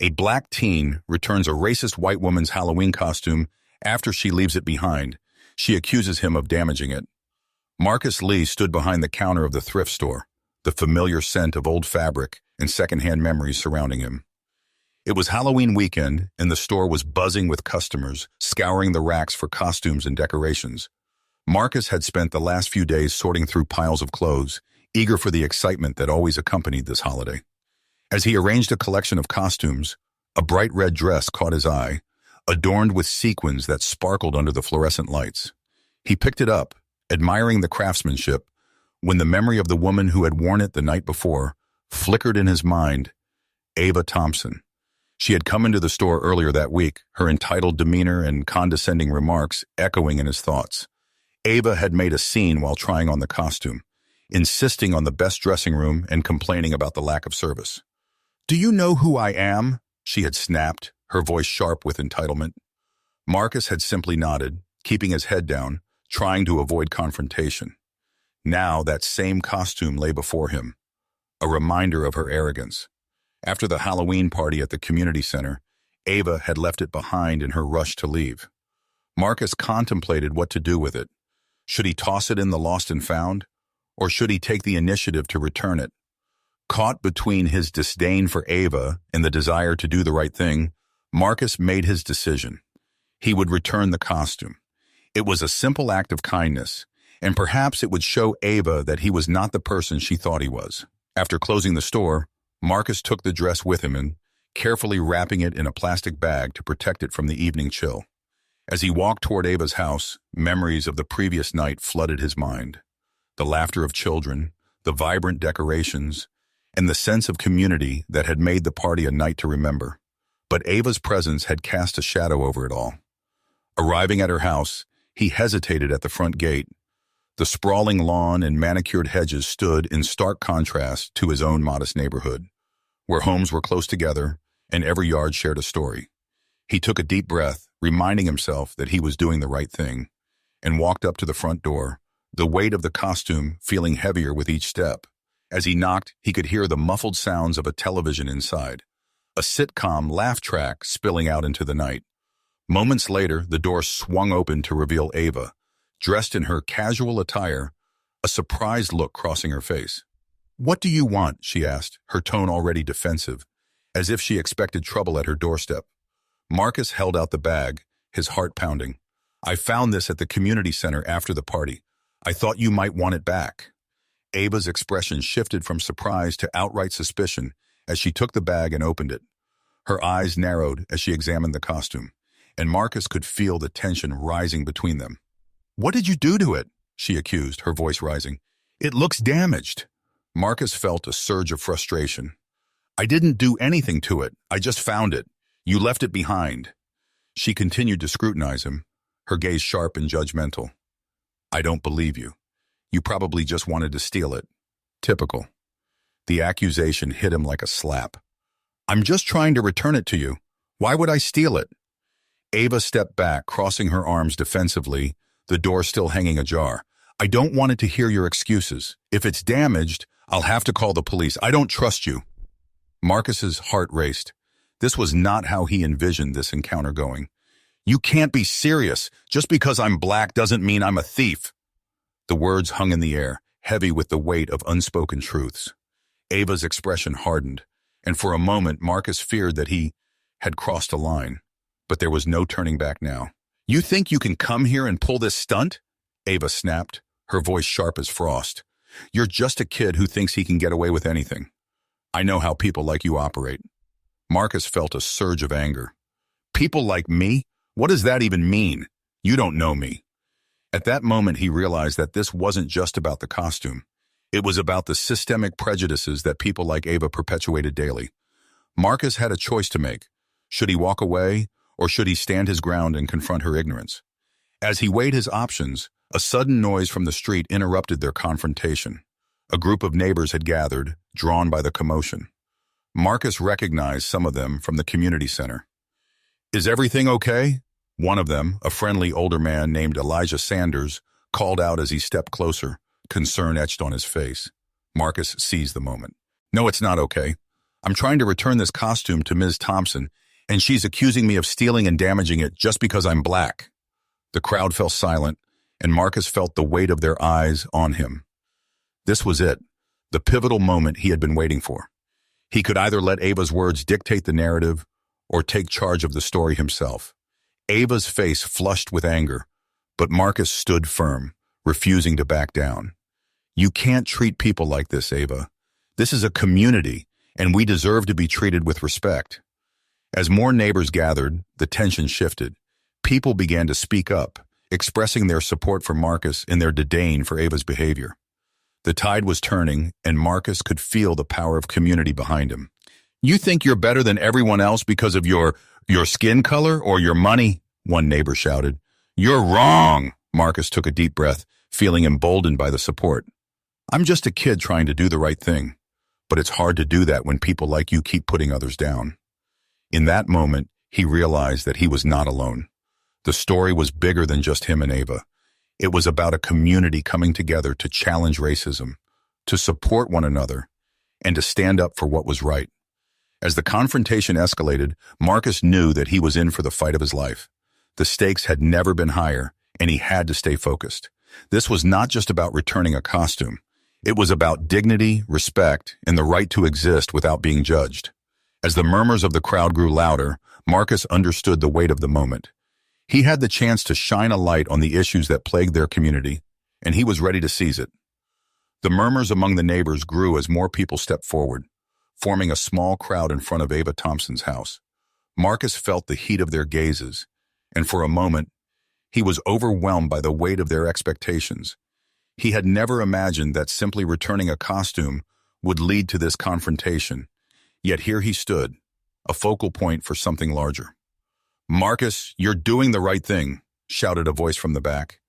A black teen returns a racist white woman's Halloween costume after she leaves it behind. She accuses him of damaging it. Marcus Lee stood behind the counter of the thrift store, the familiar scent of old fabric and secondhand memories surrounding him. It was Halloween weekend, and the store was buzzing with customers, scouring the racks for costumes and decorations. Marcus had spent the last few days sorting through piles of clothes, eager for the excitement that always accompanied this holiday. As he arranged a collection of costumes, a bright red dress caught his eye, adorned with sequins that sparkled under the fluorescent lights. He picked it up, admiring the craftsmanship, when the memory of the woman who had worn it the night before flickered in his mind. Ava Thompson. She had come into the store earlier that week, her entitled demeanor and condescending remarks echoing in his thoughts. Ava had made a scene while trying on the costume, insisting on the best dressing room and complaining about the lack of service. "Do you know who I am?" she had snapped, her voice sharp with entitlement. Marcus had simply nodded, keeping his head down, trying to avoid confrontation. Now that same costume lay before him, a reminder of her arrogance. After the Halloween party at the community center, Ava had left it behind in her rush to leave. Marcus contemplated what to do with it. Should he toss it in the lost and found, or should he take the initiative to return it? Caught between his disdain for Ava and the desire to do the right thing, Marcus made his decision. He would return the costume. It was a simple act of kindness, and perhaps it would show Ava that he was not the person she thought he was. After closing the store, Marcus took the dress with him and, carefully wrapping it in a plastic bag to protect it from the evening chill. As he walked toward Ava's house, memories of the previous night flooded his mind. The laughter of children, the vibrant decorations, and the sense of community that had made the party a night to remember. But Ava's presence had cast a shadow over it all. Arriving at her house, he hesitated at the front gate. The sprawling lawn and manicured hedges stood in stark contrast to his own modest neighborhood, where homes were close together and every yard shared a story. He took a deep breath, reminding himself that he was doing the right thing, and walked up to the front door, the weight of the costume feeling heavier with each step. As he knocked, he could hear the muffled sounds of a television inside, a sitcom laugh track spilling out into the night. Moments later, the door swung open to reveal Ava, dressed in her casual attire, a surprised look crossing her face. "What do you want?" she asked, her tone already defensive, as if she expected trouble at her doorstep. Marcus held out the bag, his heart pounding. "I found this at the community center after the party. I thought you might want it back." Ava's expression shifted from surprise to outright suspicion as she took the bag and opened it. Her eyes narrowed as she examined the costume, and Marcus could feel the tension rising between them. "What did you do to it?" she accused, her voice rising. "It looks damaged." Marcus felt a surge of frustration. "I didn't do anything to it. I just found it. You left it behind." She continued to scrutinize him, her gaze sharp and judgmental. "I don't believe you. You probably just wanted to steal it." Typical. The accusation hit him like a slap. "I'm just trying to return it to you. Why would I steal it?" Ava stepped back, crossing her arms defensively, the door still hanging ajar. "I don't want it to hear your excuses. If it's damaged, I'll have to call the police. I don't trust you." Marcus's heart raced. This was not how he envisioned this encounter going. "You can't be serious. Just because I'm black doesn't mean I'm a thief." The words hung in the air, heavy with the weight of unspoken truths. Ava's expression hardened, and for a moment Marcus feared that he had crossed a line. But there was no turning back now. "You think you can come here and pull this stunt?" Ava snapped, her voice sharp as frost. "You're just a kid who thinks he can get away with anything. I know how people like you operate." Marcus felt a surge of anger. "People like me? What does that even mean? You don't know me." At that moment, he realized that this wasn't just about the costume. It was about the systemic prejudices that people like Ava perpetuated daily. Marcus had a choice to make. Should he walk away, or should he stand his ground and confront her ignorance? As he weighed his options, a sudden noise from the street interrupted their confrontation. A group of neighbors had gathered, drawn by the commotion. Marcus recognized some of them from the community center. "Is everything okay?" One of them, a friendly older man named Elijah Sanders, called out as he stepped closer, concern etched on his face. Marcus seized the moment. "No, it's not okay. I'm trying to return this costume to Ms. Thompson, and she's accusing me of stealing and damaging it just because I'm black." The crowd fell silent, and Marcus felt the weight of their eyes on him. This was it, the pivotal moment he had been waiting for. He could either let Ava's words dictate the narrative or take charge of the story himself. Ava's face flushed with anger, but Marcus stood firm, refusing to back down. "You can't treat people like this, Ava. This is a community, and we deserve to be treated with respect." As more neighbors gathered, the tension shifted. People began to speak up, expressing their support for Marcus and their disdain for Ava's behavior. The tide was turning, and Marcus could feel the power of community behind him. "You think you're better than everyone else because of your skin color or your money?" one neighbor shouted. "You're wrong." Marcus took a deep breath, feeling emboldened by the support. "I'm just a kid trying to do the right thing, but it's hard to do that when people like you keep putting others down." In that moment, he realized that he was not alone. The story was bigger than just him and Ava. It was about a community coming together to challenge racism, to support one another, and to stand up for what was right. As the confrontation escalated, Marcus knew that he was in for the fight of his life. The stakes had never been higher, and he had to stay focused. This was not just about returning a costume. It was about dignity, respect, and the right to exist without being judged. As the murmurs of the crowd grew louder, Marcus understood the weight of the moment. He had the chance to shine a light on the issues that plagued their community, and he was ready to seize it. The murmurs among the neighbors grew as more people stepped forward, forming a small crowd in front of Ava Thompson's house. Marcus felt the heat of their gazes, and for a moment, he was overwhelmed by the weight of their expectations. He had never imagined that simply returning a costume would lead to this confrontation, yet here he stood, a focal point for something larger. "Marcus, you're doing the right thing," shouted a voice from the back.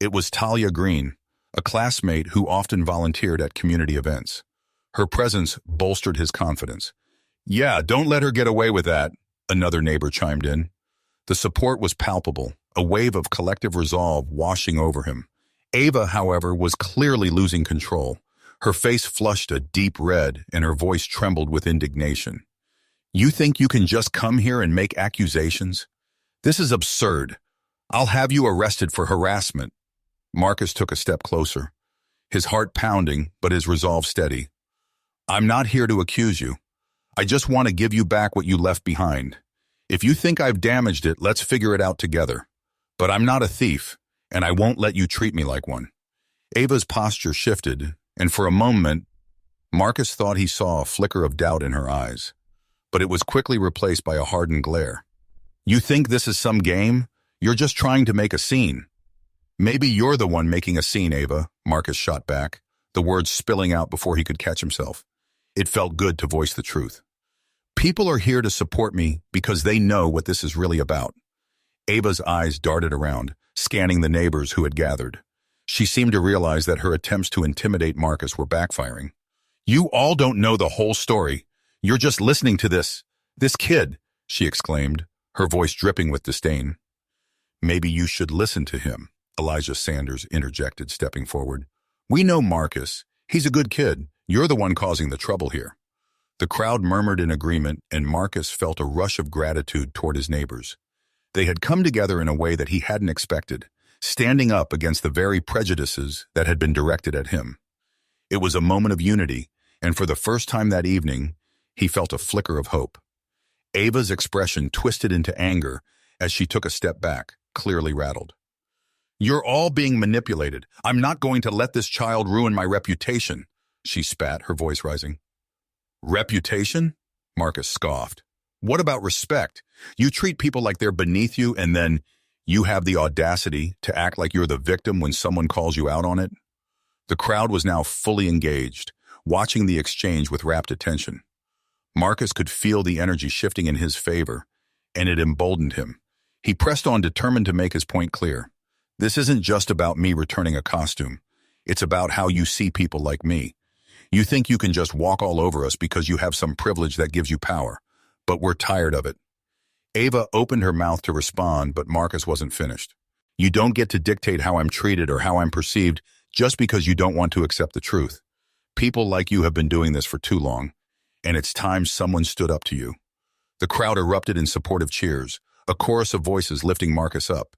It was Talia Green, a classmate who often volunteered at community events. Her presence bolstered his confidence. "Yeah, don't let her get away with that," another neighbor chimed in. The support was palpable, a wave of collective resolve washing over him. Ava, however, was clearly losing control. Her face flushed a deep red, and her voice trembled with indignation. "You think you can just come here and make accusations? This is absurd. I'll have you arrested for harassment." Marcus took a step closer, his heart pounding, but his resolve steady. "I'm not here to accuse you. I just want to give you back what you left behind. If you think I've damaged it, let's figure it out together. But I'm not a thief, and I won't let you treat me like one." Ava's posture shifted, and for a moment, Marcus thought he saw a flicker of doubt in her eyes. But it was quickly replaced by a hardened glare. "You think this is some game? You're just trying to make a scene." "Maybe you're the one making a scene, Ava," Marcus shot back, the words spilling out before he could catch himself. It felt good to voice the truth. "People are here to support me because they know what this is really about." Ava's eyes darted around, scanning the neighbors who had gathered. She seemed to realize that her attempts to intimidate Marcus were backfiring. "You all don't know the whole story. You're just listening to this kid," she exclaimed, her voice dripping with disdain. "Maybe you should listen to him," Elijah Sanders interjected, stepping forward. "We know Marcus. He's a good kid. You're the one causing the trouble here." The crowd murmured in agreement, and Marcus felt a rush of gratitude toward his neighbors. They had come together in a way that he hadn't expected, standing up against the very prejudices that had been directed at him. It was a moment of unity, and for the first time that evening, he felt a flicker of hope. Ava's expression twisted into anger as she took a step back, clearly rattled. "You're all being manipulated. I'm not going to let this child ruin my reputation," she spat, her voice rising. "Reputation?" Marcus scoffed. "What about respect? You treat people like they're beneath you, and then you have the audacity to act like you're the victim when someone calls you out on it?" The crowd was now fully engaged, watching the exchange with rapt attention. Marcus could feel the energy shifting in his favor, and it emboldened him. He pressed on, determined to make his point clear. "This isn't just about me returning a costume. It's about how you see people like me. You think you can just walk all over us because you have some privilege that gives you power, but we're tired of it." Ava opened her mouth to respond, but Marcus wasn't finished. "You don't get to dictate how I'm treated or how I'm perceived just because you don't want to accept the truth. People like you have been doing this for too long, and it's time someone stood up to you." The crowd erupted in supportive cheers, a chorus of voices lifting Marcus up.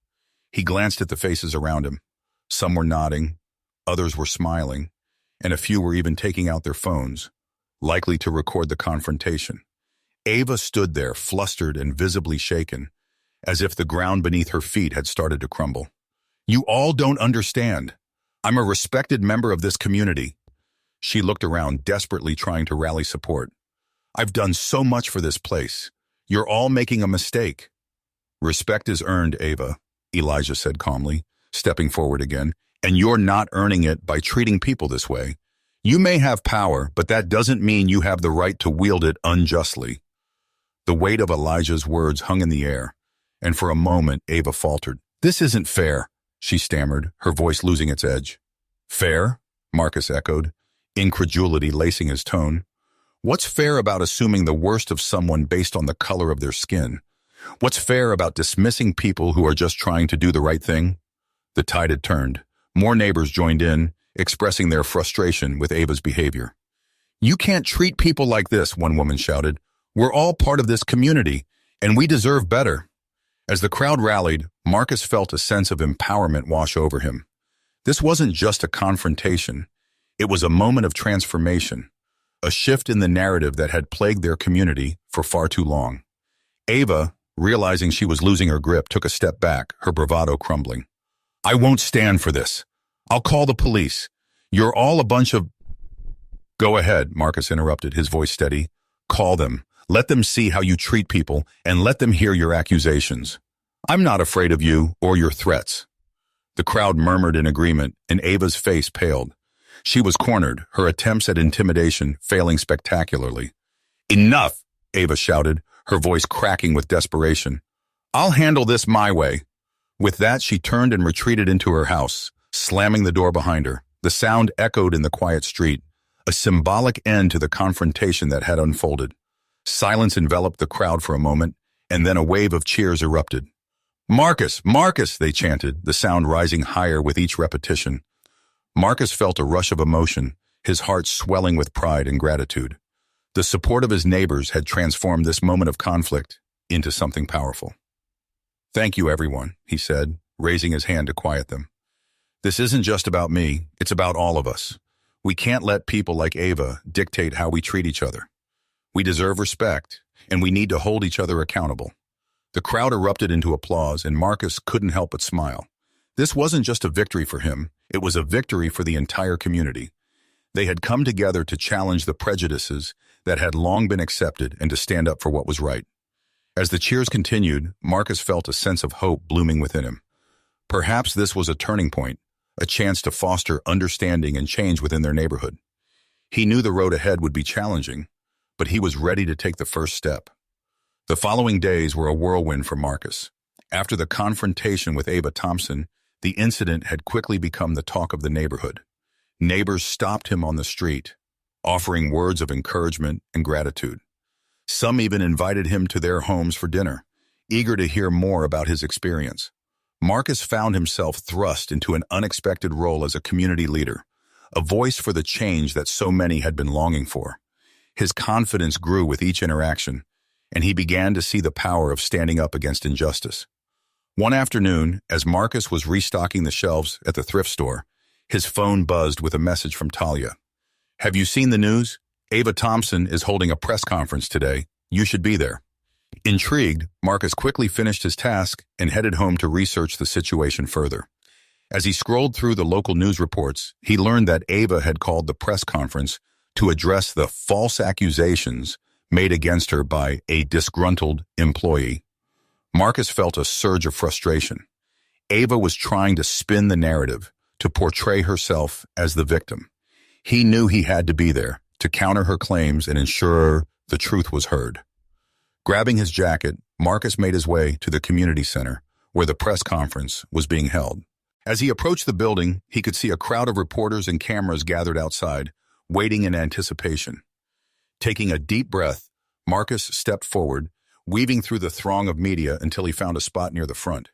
He glanced at the faces around him. Some were nodding, others were smiling, and a few were even taking out their phones, likely to record the confrontation. Ava stood there, flustered and visibly shaken, as if the ground beneath her feet had started to crumble. "You all don't understand. I'm a respected member of this community." She looked around, desperately trying to rally support. "I've done so much for this place. You're all making a mistake." "Respect is earned, Ava," Elijah said calmly, stepping forward again, "and you're not earning it by treating people this way. You may have power, but that doesn't mean you have the right to wield it unjustly." The weight of Elijah's words hung in the air, and for a moment Ava faltered. "This isn't fair," she stammered, her voice losing its edge. "Fair?" Marcus echoed, incredulity lacing his tone. "What's fair about assuming the worst of someone based on the color of their skin? What's fair about dismissing people who are just trying to do the right thing?" The tide had turned. More neighbors joined in, expressing their frustration with Ava's behavior. "You can't treat people like this," one woman shouted. "We're all part of this community, and we deserve better." As the crowd rallied, Marcus felt a sense of empowerment wash over him. This wasn't just a confrontation. It was a moment of transformation, a shift in the narrative that had plagued their community for far too long. Ava, realizing she was losing her grip, took a step back, her bravado crumbling. "I won't stand for this. I'll call the police. You're all a bunch of—" "Go ahead," Marcus interrupted, his voice steady. "Call them. Let them see how you treat people, and let them hear your accusations. I'm not afraid of you or your threats." The crowd murmured in agreement, and Ava's face paled. She was cornered, her attempts at intimidation failing spectacularly. "Enough!" Ava shouted, her voice cracking with desperation. "I'll handle this my way." With that, she turned and retreated into her house, slamming the door behind her. The sound echoed in the quiet street, a symbolic end to the confrontation that had unfolded. Silence enveloped the crowd for a moment, and then a wave of cheers erupted. "Marcus! Marcus!" they chanted, the sound rising higher with each repetition. Marcus felt a rush of emotion, his heart swelling with pride and gratitude. The support of his neighbors had transformed this moment of conflict into something powerful. "Thank you, everyone," he said, raising his hand to quiet them. "This isn't just about me, it's about all of us. We can't let people like Ava dictate how we treat each other. We deserve respect, and we need to hold each other accountable." The crowd erupted into applause, and Marcus couldn't help but smile. This wasn't just a victory for him, it was a victory for the entire community. They had come together to challenge the prejudices that had long been accepted and to stand up for what was right. As the cheers continued, Marcus felt a sense of hope blooming within him. Perhaps this was a turning point, a chance to foster understanding and change within their neighborhood. He knew the road ahead would be challenging, but he was ready to take the first step. The following days were a whirlwind for Marcus. After the confrontation with Ava Thompson, the incident had quickly become the talk of the neighborhood. Neighbors stopped him on the street, offering words of encouragement and gratitude. Some even invited him to their homes for dinner, eager to hear more about his experience. Marcus found himself thrust into an unexpected role as a community leader, a voice for the change that so many had been longing for. His confidence grew with each interaction, and he began to see the power of standing up against injustice. One afternoon, as Marcus was restocking the shelves at the thrift store, his phone buzzed with a message from Talia. "Have you seen the news? Ava Thompson is holding a press conference today. You should be there." Intrigued, Marcus quickly finished his task and headed home to research the situation further. As he scrolled through the local news reports, he learned that Ava had called the press conference to address the false accusations made against her by a disgruntled employee. Marcus felt a surge of frustration. Ava was trying to spin the narrative, to portray herself as the victim. He knew he had to be there to counter her claims and ensure the truth was heard. Grabbing his jacket, Marcus made his way to the community center, where the press conference was being held. As he approached the building, he could see a crowd of reporters and cameras gathered outside, waiting in anticipation. Taking a deep breath, Marcus stepped forward, weaving through the throng of media until he found a spot near the front.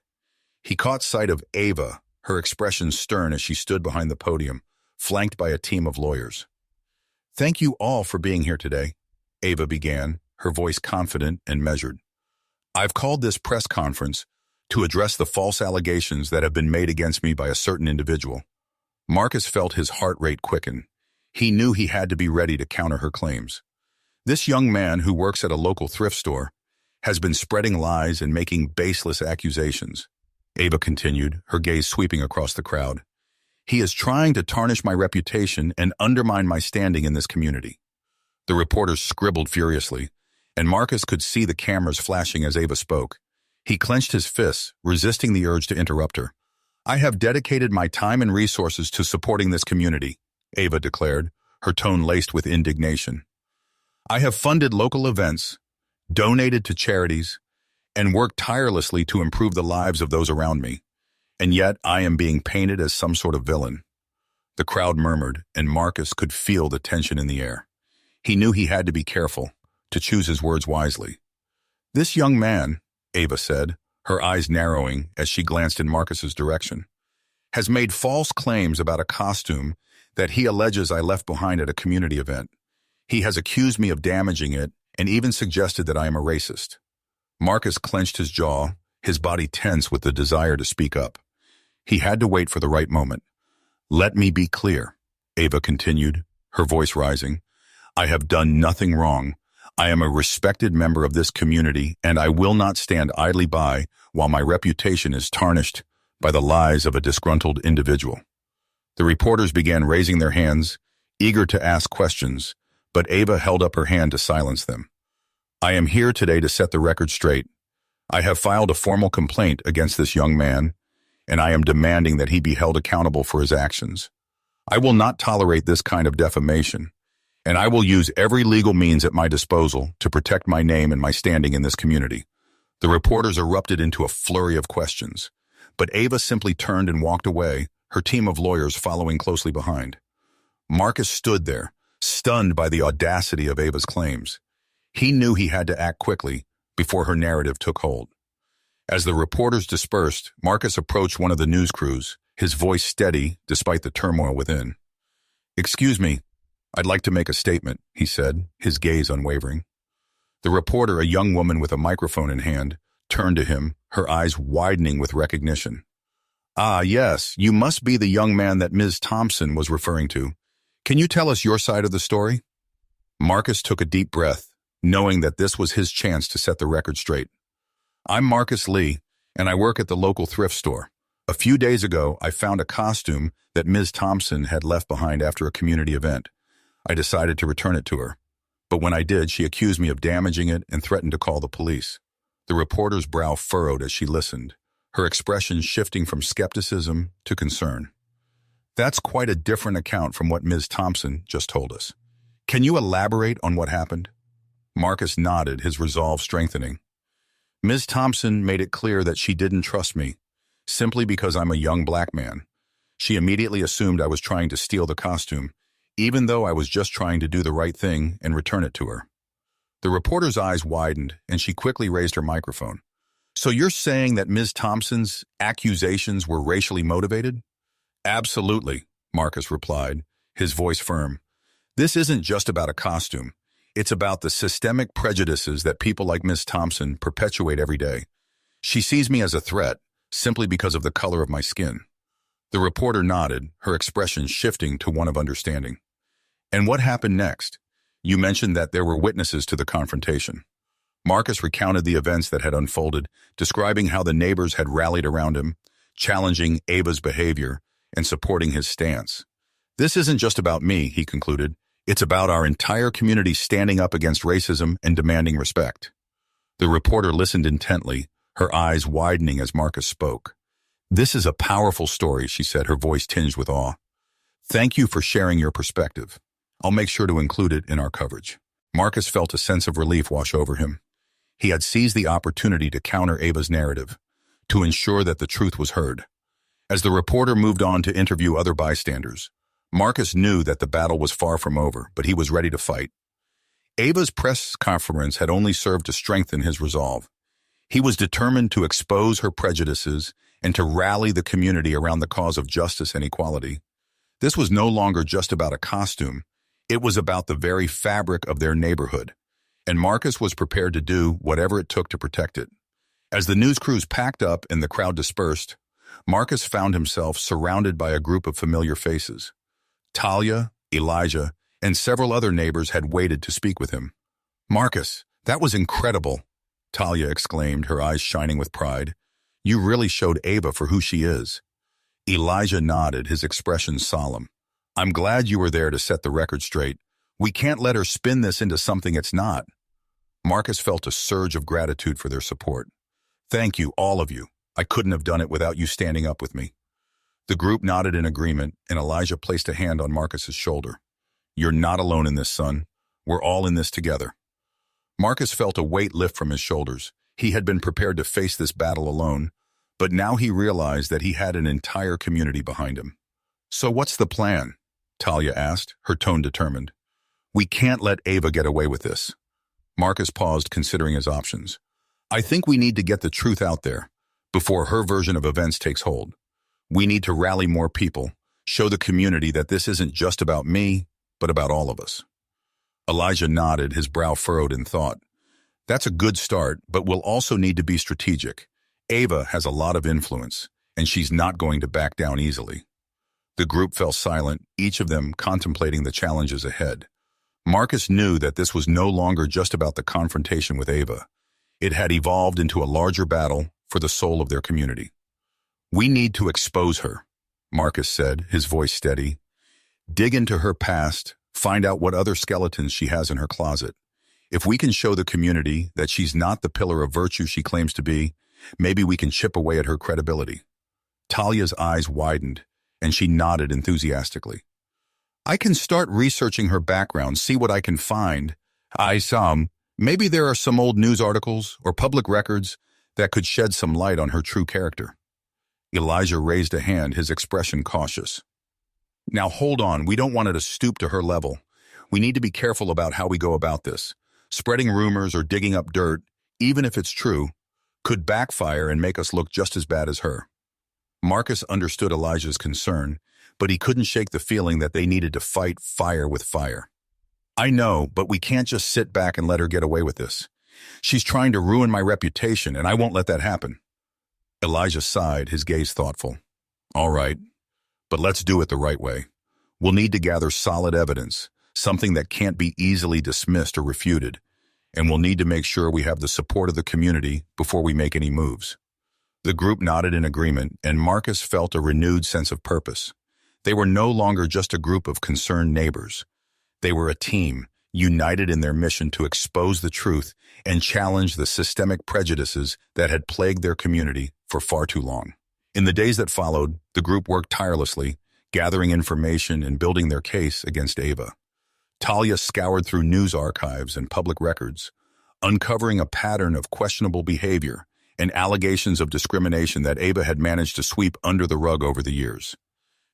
He caught sight of Ava, her expression stern as she stood behind the podium, flanked by a team of lawyers. "Thank you all for being here today. Ava began, her voice confident and measured. I've called this press conference to address the false allegations that have been made against me by a certain individual. Marcus felt his heart rate quicken. He knew he had to be ready to counter her claims. This young man who works at a local thrift store has been spreading lies and making baseless accusations. Ava continued, her gaze sweeping across the crowd. He is trying to tarnish my reputation and undermine my standing in this community. The reporters scribbled furiously, and Marcus could see the cameras flashing as Ava spoke. He clenched his fists, resisting the urge to interrupt her. I have dedicated my time and resources to supporting this community, Ava declared, her tone laced with indignation. I have funded local events, donated to charities, and worked tirelessly to improve the lives of those around me. And yet I am being painted as some sort of villain. The crowd murmured, and Marcus could feel the tension in the air. He knew he had to be careful, to choose his words wisely. This young man, Ava said, her eyes narrowing as she glanced in Marcus's direction, has made false claims about a costume that he alleges I left behind at a community event. He has accused me of damaging it and even suggested that I am a racist. Marcus clenched his jaw, his body tense with the desire to speak up. He had to wait for the right moment. Let me be clear, Ava continued, her voice rising. I have done nothing wrong. I am a respected member of this community, and I will not stand idly by while my reputation is tarnished by the lies of a disgruntled individual. The reporters began raising their hands, eager to ask questions, but Ava held up her hand to silence them. I am here today to set the record straight. I have filed a formal complaint against this young man, and I am demanding that he be held accountable for his actions. I will not tolerate this kind of defamation, and I will use every legal means at my disposal to protect my name and my standing in this community. The reporters erupted into a flurry of questions, but Ava simply turned and walked away, her team of lawyers following closely behind. Marcus stood there, stunned by the audacity of Ava's claims. He knew he had to act quickly before her narrative took hold. As the reporters dispersed, Marcus approached one of the news crews, his voice steady despite the turmoil within. Excuse me, I'd like to make a statement, he said, his gaze unwavering. The reporter, a young woman with a microphone in hand, turned to him, her eyes widening with recognition. Ah, yes, you must be the young man that Ms. Thompson was referring to. Can you tell us your side of the story? Marcus took a deep breath, knowing that this was his chance to set the record straight. I'm Marcus Lee, and I work at the local thrift store. A few days ago, I found a costume that Ms. Thompson had left behind after a community event. I decided to return it to her. But when I did, she accused me of damaging it and threatened to call the police. The reporter's brow furrowed as she listened, her expression shifting from skepticism to concern. That's quite a different account from what Ms. Thompson just told us. Can you elaborate on what happened? Marcus nodded, his resolve strengthening. Ms. Thompson made it clear that she didn't trust me, simply because I'm a young black man. She immediately assumed I was trying to steal the costume, even though I was just trying to do the right thing and return it to her. The reporter's eyes widened, and she quickly raised her microphone. So you're saying that Ms. Thompson's accusations were racially motivated? Absolutely, Marcus replied, his voice firm. This isn't just about a costume. It's about the systemic prejudices that people like Ms. Thompson perpetuate every day. She sees me as a threat simply because of the color of my skin. The reporter nodded, her expression shifting to one of understanding. And what happened next? You mentioned that there were witnesses to the confrontation. Marcus recounted the events that had unfolded, describing how the neighbors had rallied around him, challenging Ava's behavior and supporting his stance. This isn't just about me, he concluded. It's about our entire community standing up against racism and demanding respect. The reporter listened intently, her eyes widening as Marcus spoke. This is a powerful story, she said, her voice tinged with awe. Thank you for sharing your perspective. I'll make sure to include it in our coverage. Marcus felt a sense of relief wash over him. He had seized the opportunity to counter Ava's narrative, to ensure that the truth was heard. As the reporter moved on to interview other bystanders, Marcus knew that the battle was far from over, but he was ready to fight. Ava's press conference had only served to strengthen his resolve. He was determined to expose her prejudices and to rally the community around the cause of justice and equality. This was no longer just about a costume. It was about the very fabric of their neighborhood. and Marcus was prepared to do whatever it took to protect it. As the news crews packed up and the crowd dispersed, Marcus found himself surrounded by a group of familiar faces. Talia, Elijah, and several other neighbors had waited to speak with him. "Marcus, that was incredible," Talia exclaimed, her eyes shining with pride. "You really showed Ava for who she is." Elijah nodded, his expression solemn. "I'm glad you were there to set the record straight. We can't let her spin this into something it's not." Marcus felt a surge of gratitude for their support. "Thank you, all of you. I couldn't have done it without you standing up with me." The group nodded in agreement, and Elijah placed a hand on Marcus's shoulder. "You're not alone in this, son. We're all in this together." Marcus felt a weight lift from his shoulders. He had been prepared to face this battle alone, but now he realized that he had an entire community behind him. "So what's the plan?" Talia asked, her tone determined. "We can't let Ava get away with this." Marcus paused, considering his options. "I think we need to get the truth out there before her version of events takes hold. We need to rally more people, show the community that this isn't just about me, but about all of us." Elijah nodded, his brow furrowed in thought. "That's a good start, but we'll also need to be strategic. Ava has a lot of influence, and she's not going to back down easily." The group fell silent, each of them contemplating the challenges ahead. Marcus knew that this was no longer just about the confrontation with Ava. It had evolved into a larger battle for the soul of their community. "We need to expose her," Marcus said, his voice steady. "Dig into her past, find out what other skeletons she has in her closet. If we can show the community that she's not the pillar of virtue she claims to be, maybe we can chip away at her credibility." Talia's eyes widened, and she nodded enthusiastically. "I can start researching her background, see what I can find. Maybe there are some old news articles or public records that could shed some light on her true character." Elijah raised a hand, his expression cautious. "Now hold on, we don't want her to stoop to her level. We need to be careful about how we go about this. Spreading rumors or digging up dirt, even if it's true, could backfire and make us look just as bad as her." Marcus understood Elijah's concern, but he couldn't shake the feeling that they needed to fight fire with fire. "I know, but we can't just sit back and let her get away with this. She's trying to ruin my reputation, and I won't let that happen." Elijah sighed, his gaze thoughtful. "All right, but let's do it the right way. We'll need to gather solid evidence, something that can't be easily dismissed or refuted, and we'll need to make sure we have the support of the community before we make any moves." The group nodded in agreement, and Marcus felt a renewed sense of purpose. They were no longer just a group of concerned neighbors. They were a team, united in their mission to expose the truth and challenge the systemic prejudices that had plagued their community for far too long. In the days that followed, the group worked tirelessly, gathering information and building their case against Ava. Talia scoured through news archives and public records, uncovering a pattern of questionable behavior and allegations of discrimination that Ava had managed to sweep under the rug over the years.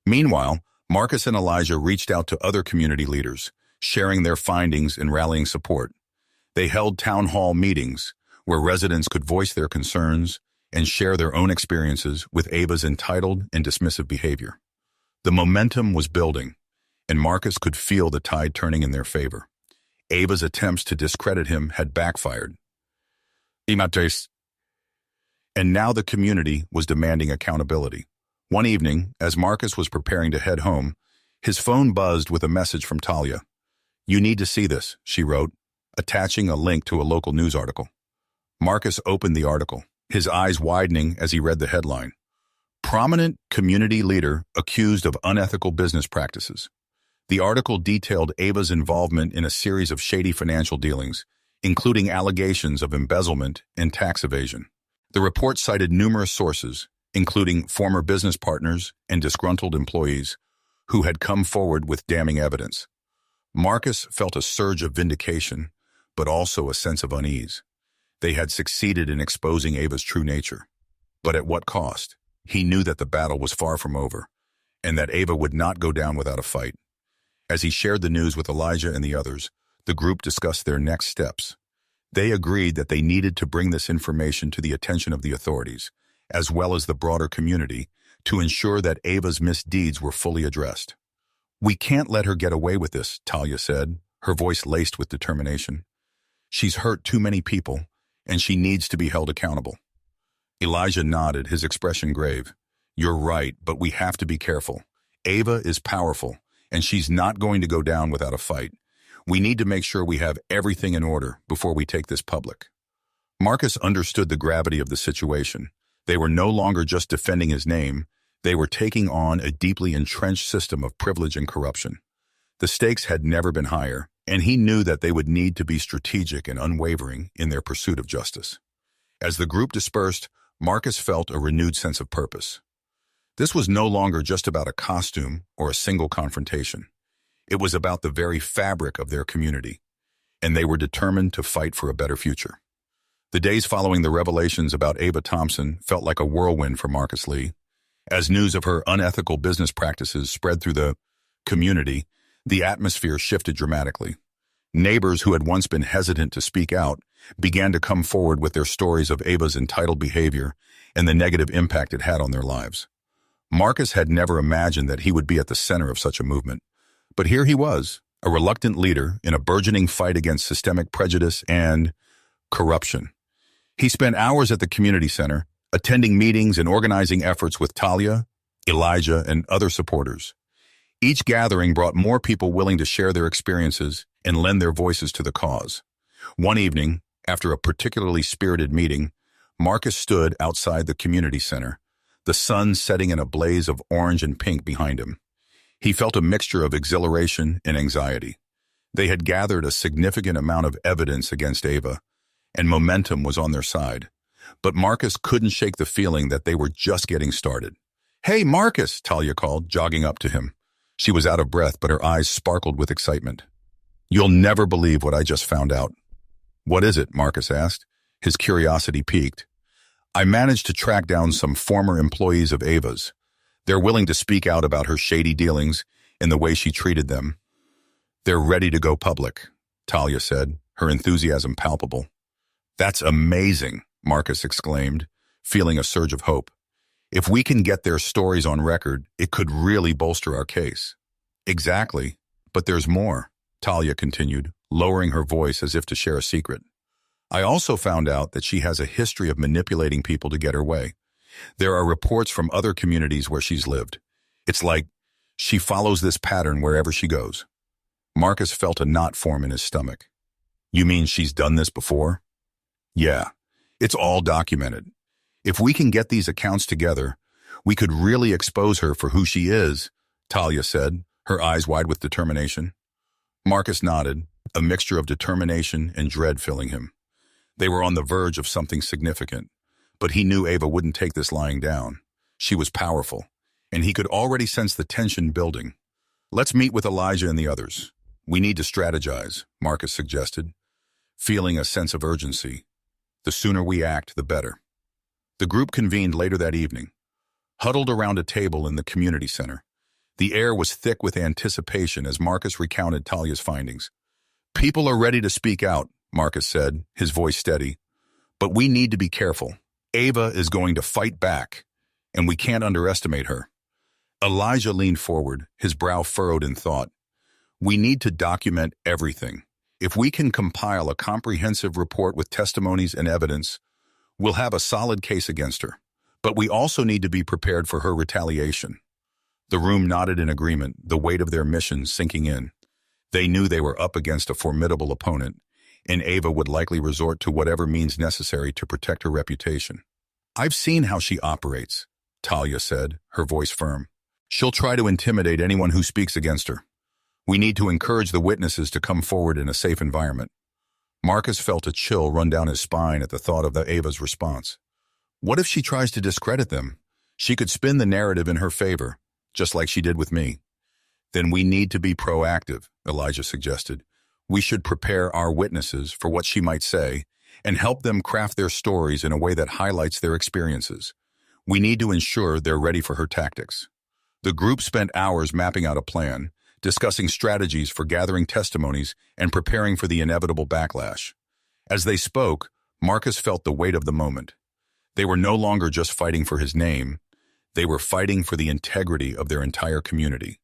Meanwhile, Marcus and Elijah reached out to other community leaders, sharing their findings and rallying support. They held town hall meetings where residents could voice their concerns and share their own experiences with Ava's entitled and dismissive behavior. The momentum was building, and Marcus could feel the tide turning in their favor. Ava's attempts to discredit him had backfired. And now the community was demanding accountability. One evening, as Marcus was preparing to head home, his phone buzzed with a message from Talia. "You need to see this," she wrote, attaching a link to a local news article. Marcus opened the article, his eyes widening as he read the headline. "Prominent community leader accused of unethical business practices." The article detailed Ava's involvement in a series of shady financial dealings, including allegations of embezzlement and tax evasion. The report cited numerous sources, including former business partners and disgruntled employees, who had come forward with damning evidence. Marcus felt a surge of vindication, but also a sense of unease. They had succeeded in exposing Ava's true nature. But at what cost? He knew that the battle was far from over, and that Ava would not go down without a fight. As he shared the news with Elijah and the others, the group discussed their next steps. They agreed that they needed to bring this information to the attention of the authorities, as well as the broader community, to ensure that Ava's misdeeds were fully addressed. "We can't let her get away with this," Talia said, her voice laced with determination. She's hurt too many people, and she needs to be held accountable. Elijah nodded, his expression grave. You're right, but we have to be careful. Ava is powerful, and she's not going to go down without a fight. We need to make sure we have everything in order before we take this public. Marcus understood the gravity of the situation. They were no longer just defending his name. They were taking on a deeply entrenched system of privilege and corruption. The stakes had never been higher, and he knew that they would need to be strategic and unwavering in their pursuit of justice. As the group dispersed, Marcus felt a renewed sense of purpose. This was no longer just about a costume or a single confrontation. It was about the very fabric of their community, and they were determined to fight for a better future. The days following the revelations about Ava Thompson felt like a whirlwind for Marcus Lee. As news of her unethical business practices spread through the community, the atmosphere shifted dramatically. Neighbors who had once been hesitant to speak out began to come forward with their stories of Ava's entitled behavior and the negative impact it had on their lives. Marcus had never imagined that he would be at the center of such a movement. But here he was, a reluctant leader in a burgeoning fight against systemic prejudice and corruption. He spent hours at the community center, attending meetings and organizing efforts with Talia, Elijah, and other supporters. Each gathering brought more people willing to share their experiences and lend their voices to the cause. One evening, after a particularly spirited meeting, Marcus stood outside the community center, the sun setting in a blaze of orange and pink behind him. He felt a mixture of exhilaration and anxiety. They had gathered a significant amount of evidence against Ava, and momentum was on their side. But Marcus couldn't shake the feeling that they were just getting started. "Hey, Marcus," Talia called, jogging up to him. She was out of breath, but her eyes sparkled with excitement. "You'll never believe what I just found out." "What is it?" Marcus asked. His curiosity piqued. "I managed to track down some former employees of Ava's. They're willing to speak out about her shady dealings and the way she treated them. They're ready to go public," Talia said, her enthusiasm palpable. "That's amazing," Marcus exclaimed, feeling a surge of hope. "If we can get their stories on record, it could really bolster our case." "Exactly, but there's more," Talia continued, lowering her voice as if to share a secret. "I also found out that she has a history of manipulating people to get her way. There are reports from other communities where she's lived. It's like she follows this pattern wherever she goes." Marcus felt a knot form in his stomach. "You mean she's done this before?" "Yeah, it's all documented. If we can get these accounts together, we could really expose her for who she is," Talia said, her eyes wide with determination. Marcus nodded, a mixture of determination and dread filling him. They were on the verge of something significant, but he knew Ava wouldn't take this lying down. She was powerful, and he could already sense the tension building. "Let's meet with Elijah and the others. We need to strategize," Marcus suggested, feeling a sense of urgency. "The sooner we act, the better." The group convened later that evening, huddled around a table in the community center. The air was thick with anticipation as Marcus recounted Talia's findings. "People are ready to speak out," Marcus said, his voice steady. "But we need to be careful. Ava is going to fight back, and we can't underestimate her." Elijah leaned forward, his brow furrowed in thought. "We need to document everything. If we can compile a comprehensive report with testimonies and evidence, we'll have a solid case against her. But we also need to be prepared for her retaliation." The room nodded in agreement, the weight of their mission sinking in. They knew they were up against a formidable opponent, and Ava would likely resort to whatever means necessary to protect her reputation. "I've seen how she operates," Talia said, her voice firm. "She'll try to intimidate anyone who speaks against her. We need to encourage the witnesses to come forward in a safe environment." Marcus felt a chill run down his spine at the thought of Ava's response. What if she tries to discredit them? She could spin the narrative in her favor, just like she did with me. "Then we need to be proactive," Elijah suggested. "We should prepare our witnesses for what she might say and help them craft their stories in a way that highlights their experiences. We need to ensure they're ready for her tactics." The group spent hours mapping out a plan, discussing strategies for gathering testimonies and preparing for the inevitable backlash. As they spoke, Marcus felt the weight of the moment. They were no longer just fighting for his name. They were fighting for the integrity of their entire community.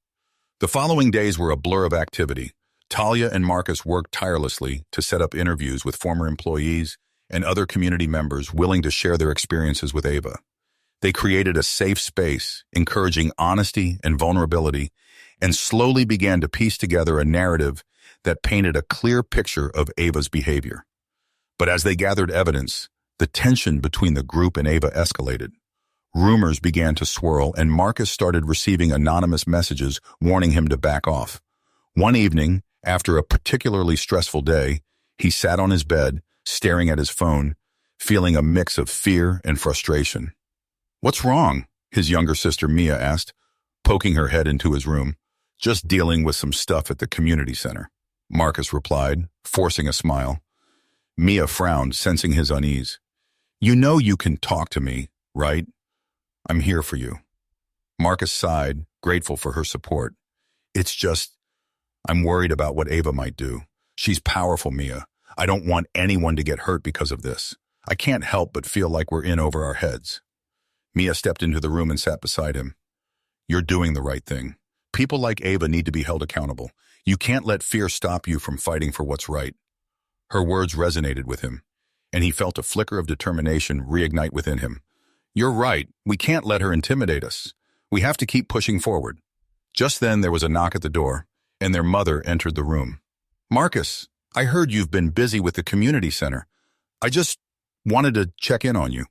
The following days were a blur of activity. Talia and Marcus worked tirelessly to set up interviews with former employees and other community members willing to share their experiences with Ava. They created a safe space, encouraging honesty and vulnerability, and slowly began to piece together a narrative that painted a clear picture of Ava's behavior. But as they gathered evidence, the tension between the group and Ava escalated. Rumors began to swirl, and Marcus started receiving anonymous messages warning him to back off. One evening, after a particularly stressful day, he sat on his bed, staring at his phone, feeling a mix of fear and frustration. "What's wrong?" his younger sister Mia asked, poking her head into his room. "Just dealing with some stuff at the community center," Marcus replied, forcing a smile. Mia frowned, sensing his unease. "You know you can talk to me, right? I'm here for you." Marcus sighed, grateful for her support. "It's just, I'm worried about what Ava might do. She's powerful, Mia. I don't want anyone to get hurt because of this. I can't help but feel like we're in over our heads." Mia stepped into the room and sat beside him. "You're doing the right thing. People like Ava need to be held accountable. You can't let fear stop you from fighting for what's right." Her words resonated with him, and he felt a flicker of determination reignite within him. "You're right. We can't let her intimidate us. We have to keep pushing forward." Just then there was a knock at the door, and their mother entered the room. "Marcus, I heard you've been busy with the community center. I just wanted to check in on you."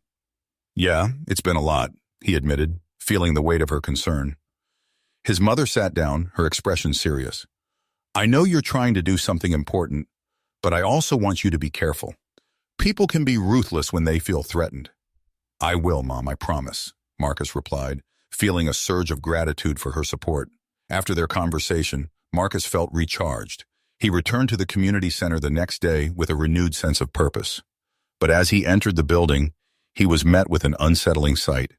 "Yeah, it's been a lot," he admitted, feeling the weight of her concern. His mother sat down, her expression serious. "I know you're trying to do something important, but I also want you to be careful. People can be ruthless when they feel threatened." "I will, Mom, I promise," Marcus replied, feeling a surge of gratitude for her support. After their conversation, Marcus felt recharged. He returned to the community center the next day with a renewed sense of purpose. But as he entered the building, he was met with an unsettling sight.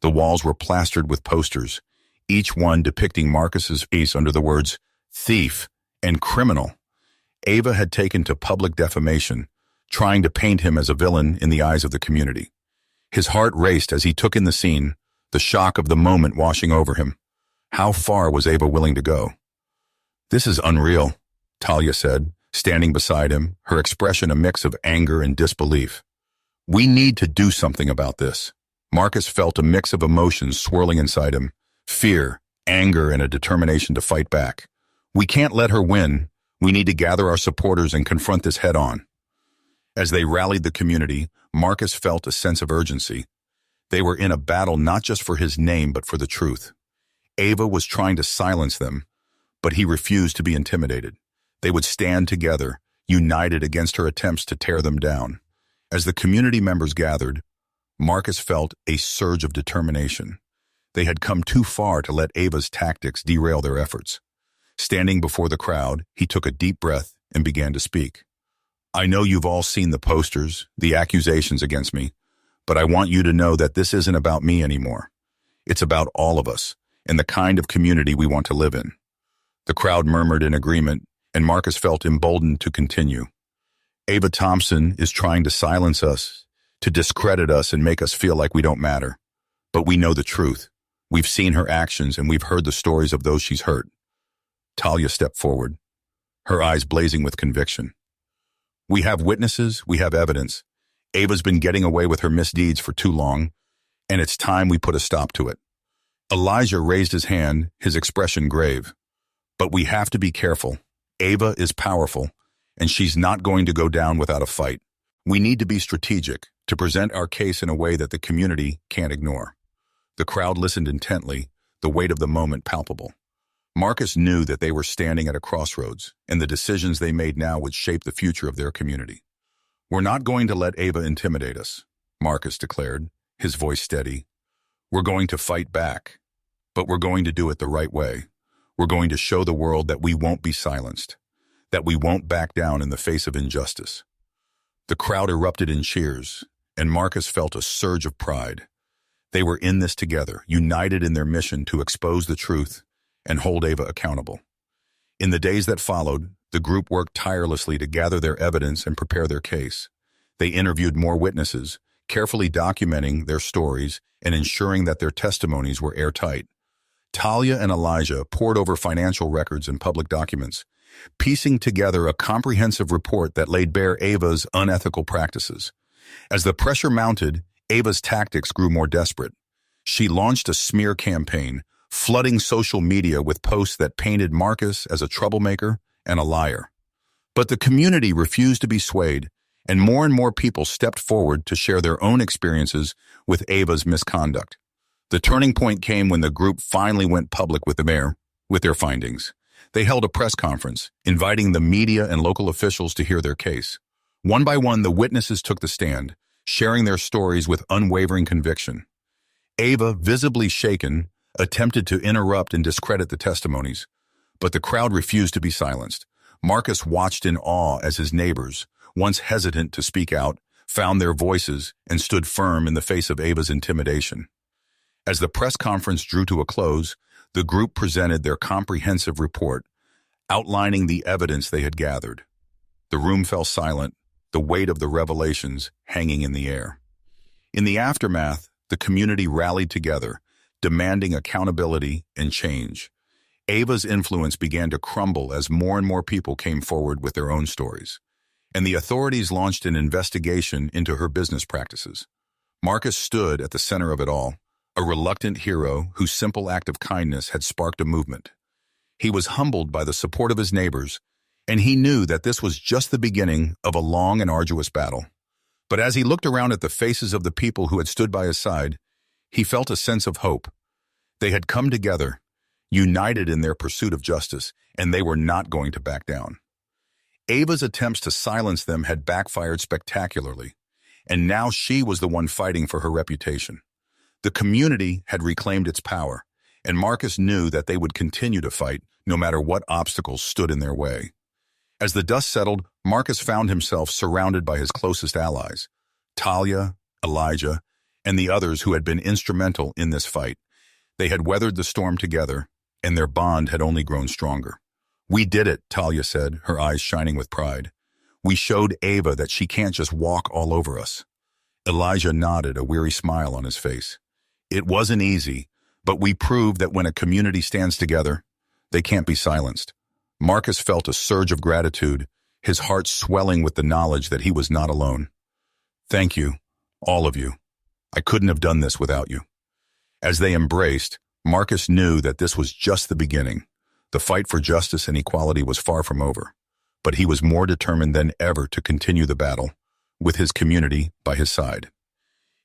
The walls were plastered with posters, each one depicting Marcus's face under the words thief and criminal. Ava had taken to public defamation, trying to paint him as a villain in the eyes of the community. His heart raced as he took in the scene, the shock of the moment washing over him. How far was Ava willing to go? "This is unreal," Talia said, standing beside him, her expression a mix of anger and disbelief. "We need to do something about this." Marcus felt a mix of emotions swirling inside him, fear, anger, and a determination to fight back. "We can't let her win. We need to gather our supporters and confront this head-on." As they rallied the community, Marcus felt a sense of urgency. They were in a battle not just for his name but for the truth. Ava was trying to silence them, but he refused to be intimidated. They would stand together, united against her attempts to tear them down. As the community members gathered, Marcus felt a surge of determination. They had come too far to let Ava's tactics derail their efforts. Standing before the crowd, he took a deep breath and began to speak. "I know you've all seen the posters, the accusations against me, but I want you to know that this isn't about me anymore. It's about all of us and the kind of community we want to live in." The crowd murmured in agreement, and Marcus felt emboldened to continue. "Ava Thompson is trying to silence us, to discredit us and make us feel like we don't matter. But we know the truth. We've seen her actions and we've heard the stories of those she's hurt." Talia stepped forward, her eyes blazing with conviction. "We have witnesses, we have evidence. Ava's been getting away with her misdeeds for too long, and it's time we put a stop to it." Elijah raised his hand, his expression grave. "But we have to be careful. Ava is powerful, and she's not going to go down without a fight. We need to be strategic, to present our case in a way that the community can't ignore." The crowd listened intently, the weight of the moment palpable. Marcus knew that they were standing at a crossroads, and the decisions they made now would shape the future of their community. "We're not going to let Ava intimidate us," Marcus declared, his voice steady. "We're going to fight back, but we're going to do it the right way. We're going to show the world that we won't be silenced, that we won't back down in the face of injustice." The crowd erupted in cheers, and Marcus felt a surge of pride. They were in this together, united in their mission to expose the truth and hold Ava accountable. In the days that followed, the group worked tirelessly to gather their evidence and prepare their case. They interviewed more witnesses, carefully documenting their stories and ensuring that their testimonies were airtight. Talia and Elijah pored over financial records and public documents, piecing together a comprehensive report that laid bare Ava's unethical practices. As the pressure mounted, Ava's tactics grew more desperate. She launched a smear campaign, flooding social media with posts that painted Marcus as a troublemaker and a liar. But the community refused to be swayed, and more people stepped forward to share their own experiences with Ava's misconduct. The turning point came when the group finally went public with the mayor, with their findings. They held a press conference, inviting the media and local officials to hear their case. One by one, the witnesses took the stand, sharing their stories with unwavering conviction. Ava, visibly shaken, attempted to interrupt and discredit the testimonies, but the crowd refused to be silenced. Marcus watched in awe as his neighbors, once hesitant to speak out, found their voices and stood firm in the face of Ava's intimidation. As the press conference drew to a close, the group presented their comprehensive report, outlining the evidence they had gathered. The room fell silent, the weight of the revelations hanging in the air. In the aftermath, the community rallied together, demanding accountability and change. Ava's influence began to crumble as more and more people came forward with their own stories, and the authorities launched an investigation into her business practices. Marcus stood at the center of it all, a reluctant hero whose simple act of kindness had sparked a movement. He was humbled by the support of his neighbors, and he knew that this was just the beginning of a long and arduous battle. But as he looked around at the faces of the people who had stood by his side, he felt a sense of hope. They had come together, united in their pursuit of justice, and they were not going to back down. Ava's attempts to silence them had backfired spectacularly, and now she was the one fighting for her reputation. The community had reclaimed its power, and Marcus knew that they would continue to fight no matter what obstacles stood in their way. As the dust settled, Marcus found himself surrounded by his closest allies, Talia, Elijah, and the others who had been instrumental in this fight. They had weathered the storm together, and their bond had only grown stronger. "We did it," Talia said, her eyes shining with pride. "We showed Ava that she can't just walk all over us." Elijah nodded, a weary smile on his face. "It wasn't easy, but we proved that when a community stands together, they can't be silenced." Marcus felt a surge of gratitude, his heart swelling with the knowledge that he was not alone. "Thank you, all of you. I couldn't have done this without you." As they embraced, Marcus knew that this was just the beginning. The fight for justice and equality was far from over, but he was more determined than ever to continue the battle, with his community by his side.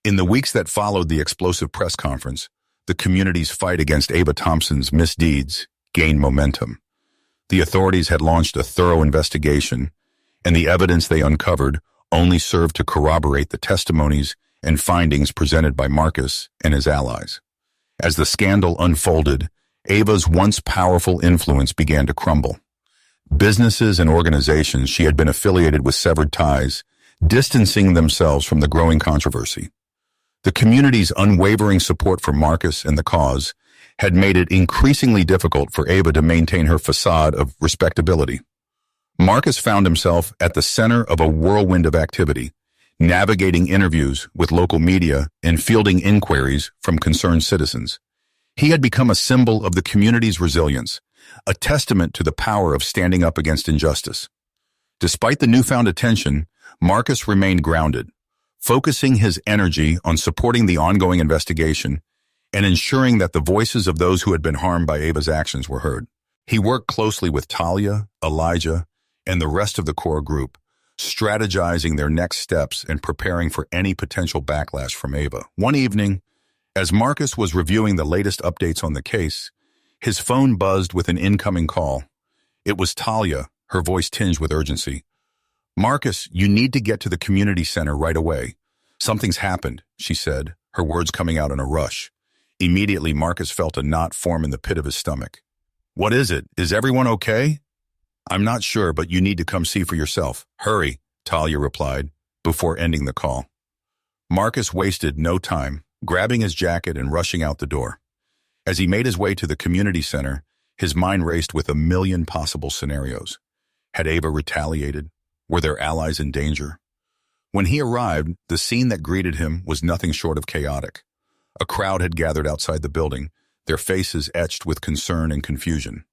In the weeks that followed the explosive press conference, the community's fight against Ava Thompson's misdeeds gained momentum. The authorities had launched a thorough investigation, and the evidence they uncovered only served to corroborate the testimonies and findings presented by Marcus and his allies. As the scandal unfolded, Ava's once powerful influence began to crumble. Businesses and organizations she had been affiliated with severed ties, distancing themselves from the growing controversy. The community's unwavering support for Marcus and the cause had made it increasingly difficult for Ava to maintain her facade of respectability. Marcus found himself at the center of a whirlwind of activity, navigating interviews with local media and fielding inquiries from concerned citizens. He had become a symbol of the community's resilience, a testament to the power of standing up against injustice. Despite the newfound attention, Marcus remained grounded, focusing his energy on supporting the ongoing investigation and ensuring that the voices of those who had been harmed by Ava's actions were heard. He worked closely with Talia, Elijah, and the rest of the core group, strategizing their next steps and preparing for any potential backlash from Ava. One evening, as Marcus was reviewing the latest updates on the case, his phone buzzed with an incoming call. It was Talia, her voice tinged with urgency. "Marcus, you need to get to the community center right away. Something's happened," she said, her words coming out in a rush. Immediately, Marcus felt a knot form in the pit of his stomach. "What is it? Is everyone okay?" "I'm not sure, but you need to come see for yourself. Hurry," Talia replied, before ending the call. Marcus wasted no time, grabbing his jacket and rushing out the door. As he made his way to the community center, his mind raced with a million possible scenarios. Had Ava retaliated? Were their allies in danger? When he arrived, the scene that greeted him was nothing short of chaotic. A crowd had gathered outside the building, their faces etched with concern and confusion.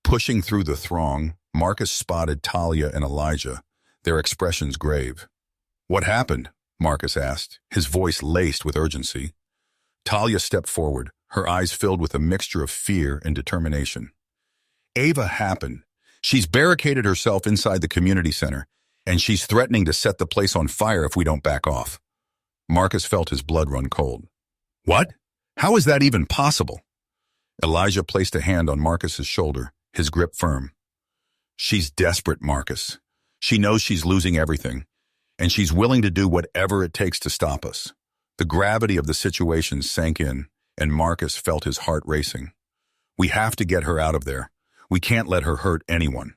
Pushing through the throng, Marcus spotted Talia and Elijah, their expressions grave. "What happened?" Marcus asked, his voice laced with urgency. Talia stepped forward, her eyes filled with a mixture of fear and determination. "Ava happened. She's barricaded herself inside the community center, and she's threatening to set the place on fire if we don't back off." Marcus felt his blood run cold. "What? How is that even possible?" Elijah placed a hand on Marcus's shoulder, his grip firm. "She's desperate, Marcus. She knows she's losing everything, and she's willing to do whatever it takes to stop us." The gravity of the situation sank in, and Marcus felt his heart racing. "We have to get her out of there. We can't let her hurt anyone."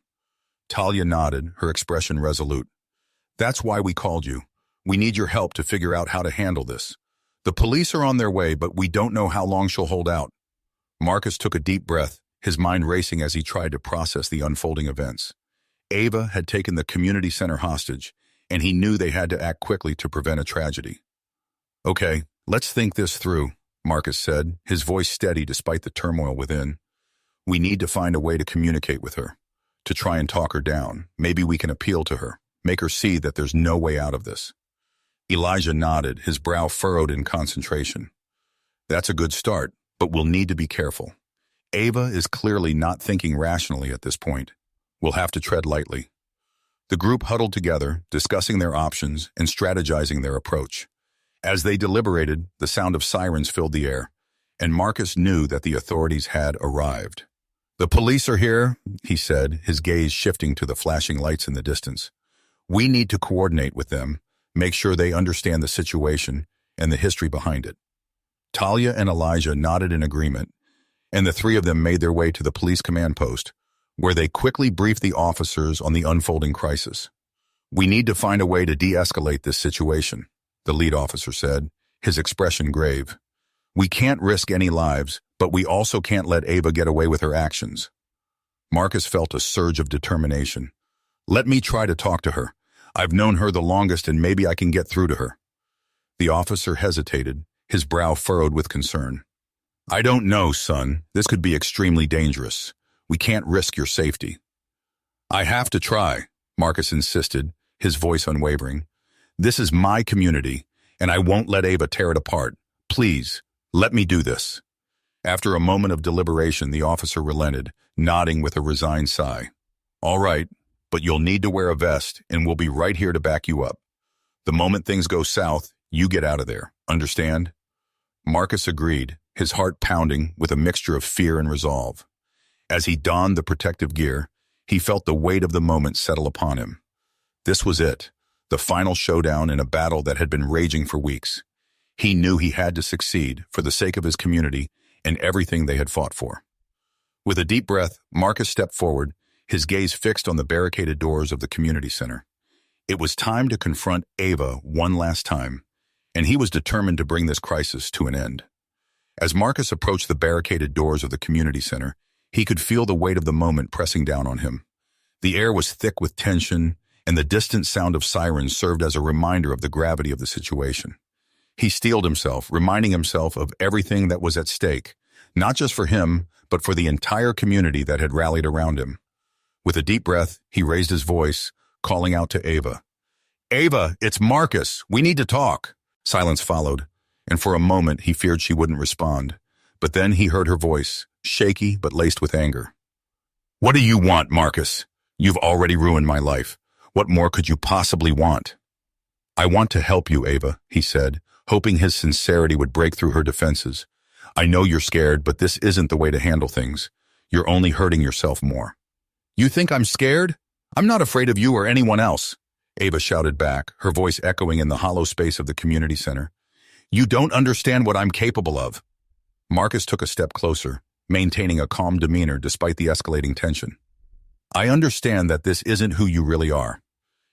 Talia nodded, her expression resolute. "That's why we called you. We need your help to figure out how to handle this. The police are on their way, but we don't know how long she'll hold out." Marcus took a deep breath, his mind racing as he tried to process the unfolding events. Ava had taken the community center hostage, and he knew they had to act quickly to prevent a tragedy. "Okay, let's think this through," Marcus said, his voice steady despite the turmoil within. "We need to find a way to communicate with her, to try and talk her down. Maybe we can appeal to her, make her see that there's no way out of this." Elijah nodded, his brow furrowed in concentration. "That's a good start, but we'll need to be careful. Ava is clearly not thinking rationally at this point. We'll have to tread lightly." The group huddled together, discussing their options and strategizing their approach. As they deliberated, the sound of sirens filled the air, and Marcus knew that the authorities had arrived. "The police are here," he said, his gaze shifting to the flashing lights in the distance. "We need to coordinate with them, make sure they understand the situation and the history behind it." Talia and Elijah nodded in agreement, and the three of them made their way to the police command post, where they quickly briefed the officers on the unfolding crisis. "We need to find a way to de-escalate this situation," the lead officer said, his expression grave. "We can't risk any lives, but we also can't let Ava get away with her actions." Marcus felt a surge of determination. "Let me try to talk to her. I've known her the longest and maybe I can get through to her." The officer hesitated, his brow furrowed with concern. "I don't know, son. This could be extremely dangerous. We can't risk your safety." "I have to try," Marcus insisted, his voice unwavering. "This is my community, and I won't let Ava tear it apart. Please, let me do this." After a moment of deliberation, the officer relented, nodding with a resigned sigh. "All right, but you'll need to wear a vest, and we'll be right here to back you up. The moment things go south, you get out of there. Understand?" Marcus agreed, his heart pounding with a mixture of fear and resolve. As he donned the protective gear, he felt the weight of the moment settle upon him. This was it, the final showdown in a battle that had been raging for weeks. He knew he had to succeed for the sake of his community and everything they had fought for. With a deep breath, Marcus stepped forward, his gaze fixed on the barricaded doors of the community center. It was time to confront Ava one last time, and he was determined to bring this crisis to an end. As Marcus approached the barricaded doors of the community center, he could feel the weight of the moment pressing down on him. The air was thick with tension, and the distant sound of sirens served as a reminder of the gravity of the situation. He steeled himself, reminding himself of everything that was at stake, not just for him, but for the entire community that had rallied around him. With a deep breath, he raised his voice, calling out to Ava. "Ava, it's Marcus. We need to talk." Silence followed, and for a moment he feared she wouldn't respond. But then he heard her voice, shaky but laced with anger. "What do you want, Marcus? You've already ruined my life. What more could you possibly want?" "I want to help you, Ava," he said, hoping his sincerity would break through her defenses. "I know you're scared, but this isn't the way to handle things. You're only hurting yourself more." "You think I'm scared? I'm not afraid of you or anyone else," Ava shouted back, her voice echoing in the hollow space of the community center. "You don't understand what I'm capable of." Marcus took a step closer, maintaining a calm demeanor despite the escalating tension. "I understand that this isn't who you really are.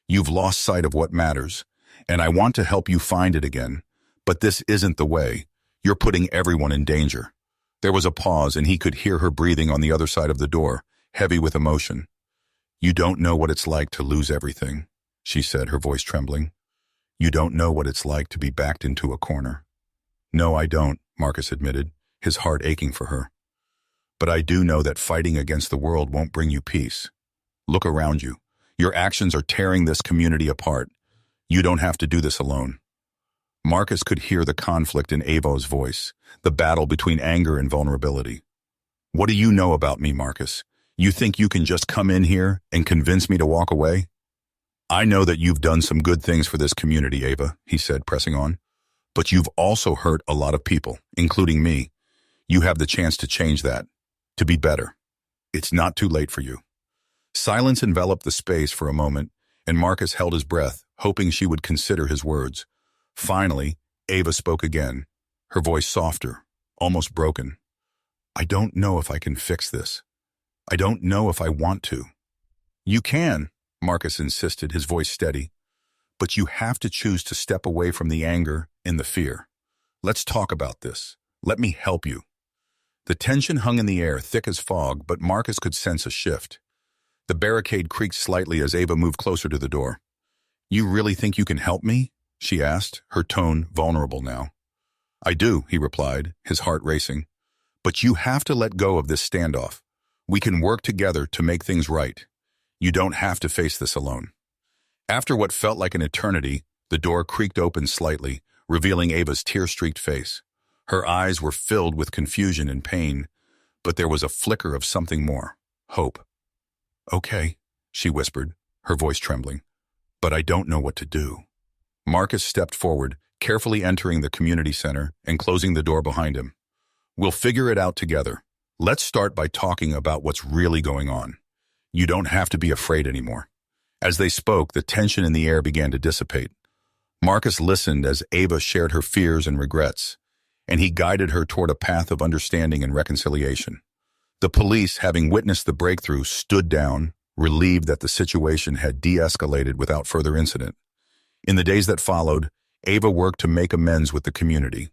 You've lost sight of what matters, and I want to help you find it again. But this isn't the way. You're putting everyone in danger." There was a pause, and he could hear her breathing on the other side of the door, heavy with emotion. "You don't know what it's like to lose everything," she said, her voice trembling. "You don't know what it's like to be backed into a corner." "No, I don't," Marcus admitted, his heart aching for her. But I do know that fighting against the world won't bring you peace. Look around you. Your actions are tearing this community apart. You don't have to do this alone. Marcus could hear the conflict in Ava's voice, the battle between anger and vulnerability. What do you know about me, Marcus? You think you can just come in here and convince me to walk away? I know that you've done some good things for this community, Ava, he said, pressing on. But you've also hurt a lot of people, including me. You have the chance to change that, to be better. It's not too late for you. Silence enveloped the space for a moment, and Marcus held his breath, hoping she would consider his words. Finally, Ava spoke again, her voice softer, almost broken. I don't know if I can fix this. I don't know if I want to. You can, Marcus insisted, his voice steady. But you have to choose to step away from the anger and the fear. Let's talk about this. Let me help you. The tension hung in the air, thick as fog, but Marcus could sense a shift. The barricade creaked slightly as Ava moved closer to the door. You really think you can help me? She asked, her tone vulnerable now. I do, he replied, his heart racing. But you have to let go of this standoff. We can work together to make things right. You don't have to face this alone. After what felt like an eternity, the door creaked open slightly, revealing Ava's tear-streaked face. Her eyes were filled with confusion and pain, but there was a flicker of something more, hope. Okay, she whispered, her voice trembling, but I don't know what to do. Marcus stepped forward, carefully entering the community center and closing the door behind him. We'll figure it out together. Let's start by talking about what's really going on. You don't have to be afraid anymore. As they spoke, the tension in the air began to dissipate. Marcus listened as Ava shared her fears and regrets, and he guided her toward a path of understanding and reconciliation. The police, having witnessed the breakthrough, stood down, relieved that the situation had de-escalated without further incident. In the days that followed, Ava worked to make amends with the community.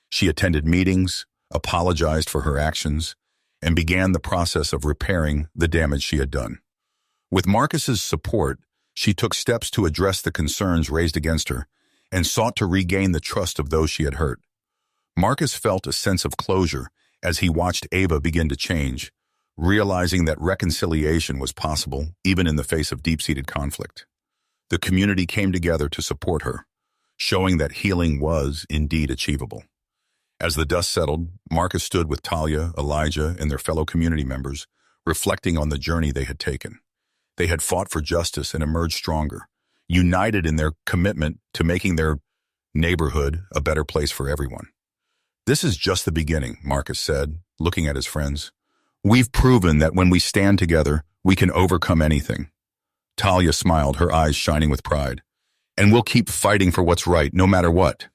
She attended meetings, apologized for her actions, and began the process of repairing the damage she had done. With Marcus's support, she took steps to address the concerns raised against her and sought to regain the trust of those she had hurt. Marcus felt a sense of closure as he watched Ava begin to change, realizing that reconciliation was possible even in the face of deep-seated conflict. The community came together to support her, showing that healing was indeed achievable. As the dust settled, Marcus stood with Talia, Elijah, and their fellow community members, reflecting on the journey they had taken. They had fought for justice and emerged stronger, united in their commitment to making their neighborhood a better place for everyone. This is just the beginning, Marcus said, looking at his friends. We've proven that when we stand together, we can overcome anything. Talia smiled, her eyes shining with pride. And we'll keep fighting for what's right, no matter what.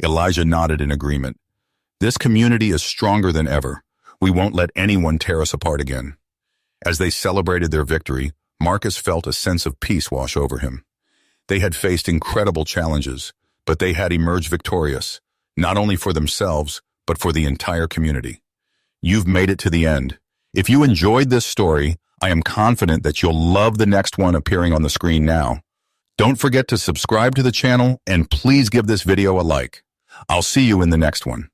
Elijah nodded in agreement. This community is stronger than ever. We won't let anyone tear us apart again. As they celebrated their victory, Marcus felt a sense of peace wash over him. They had faced incredible challenges, but they had emerged victorious, not only for themselves, but for the entire community. You've made it to the end. If you enjoyed this story, I am confident that you'll love the next one appearing on the screen now. Don't forget to subscribe to the channel and please give this video a like. I'll see you in the next one.